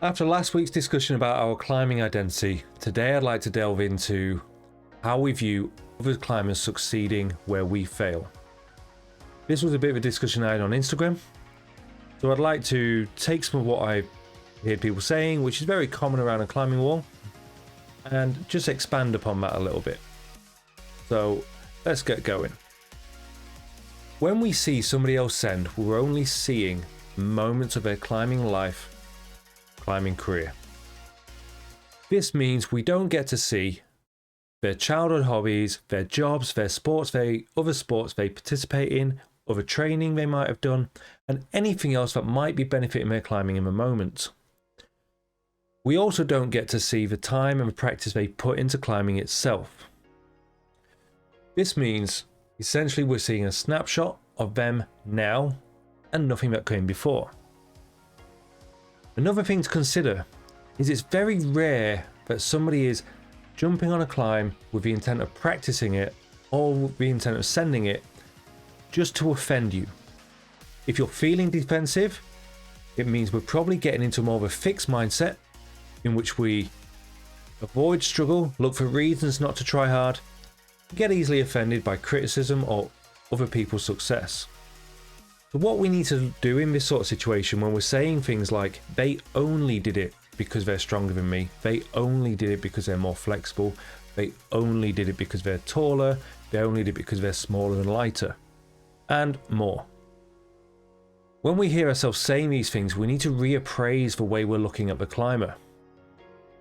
After last week's discussion about our climbing identity, today I'd like to delve into how we view other climbers succeeding where we fail. This was a bit of a discussion I had on Instagram, so I'd like to take some of what I heard people saying, which is very common around a climbing wall, and just expand upon that a little bit. So let's get going. When we see somebody else send, we're only seeing moments of their climbing life, climbing career. This means we don't get to see their childhood hobbies, their jobs, their sports, other sports they participate in, other training they might have done, and anything else that might be benefiting their climbing in the moment. We also don't get to see the time and the practice they put into climbing itself. This means essentially we're seeing a snapshot of them now and nothing that came before. Another thing to consider is it's very rare that somebody is jumping on a climb with the intent of practicing it or with the intent of sending it just to offend you. If you're feeling defensive, it means we're probably getting into more of a fixed mindset in which we avoid struggle, look for reasons not to try hard, get easily offended by criticism or other people's success. So what we need to do in this sort of situation when we're saying things like, they only did it because they're stronger than me, they only did it because they're more flexible, they only did it because they're taller, they only did it because they're smaller and lighter, and more. When we hear ourselves saying these things, we need to reappraise the way we're looking at the climber.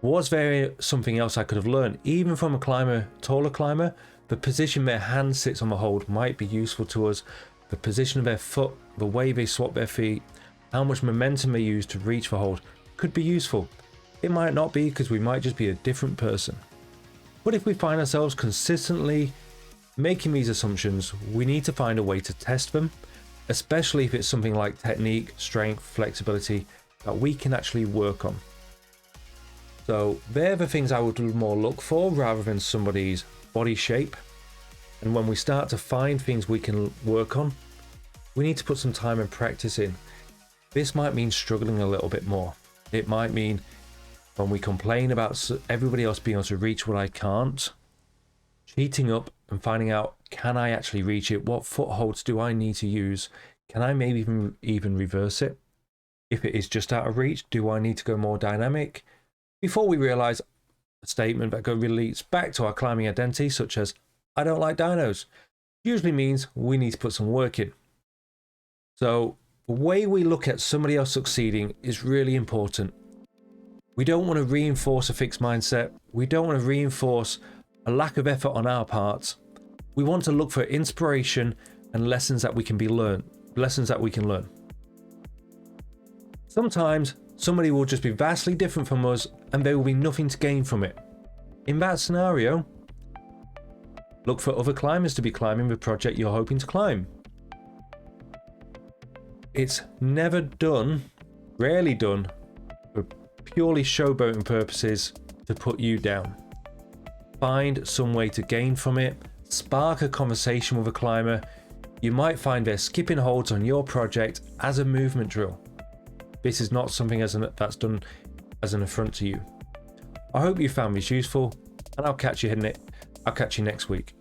Was there something else I could have learned? Even from a taller climber, the position their hand sits on the hold might be useful to us. The position of their foot, the way they swap their feet, how much momentum they use to reach the hold could be useful. It might not be because we might just be a different person. But if we find ourselves consistently making these assumptions, we need to find a way to test them, especially if it's something like technique, strength, flexibility that we can actually work on. So they're the things I would more look for rather than somebody's body shape. And when we start to find things we can work on, we need to put some time and practice in. This might mean struggling a little bit more. It might mean when we complain about everybody else being able to reach what I can't, cheating up and finding out, can I actually reach it? What footholds do I need to use? Can I maybe even reverse it? If it is just out of reach, do I need to go more dynamic? Before we realize a statement that relates back to our climbing identity, such as, I don't like dynos, usually means we need to put some work in. So the way we look at somebody else succeeding is really important. We don't want to reinforce a fixed mindset. We don't want to reinforce a lack of effort on our part. We want to look for inspiration and lessons that we can learn. Sometimes somebody will just be vastly different from us and there will be nothing to gain from it. In that scenario, look for other climbers to be climbing the project you're hoping to climb. It's never done, rarely done, for purely showboating purposes to put you down. Find some way to gain from it, spark a conversation with a climber. You might find they're skipping holds on your project as a movement drill. This is not something that's done as an affront to you. I hope you found this useful, and I'll catch you next week.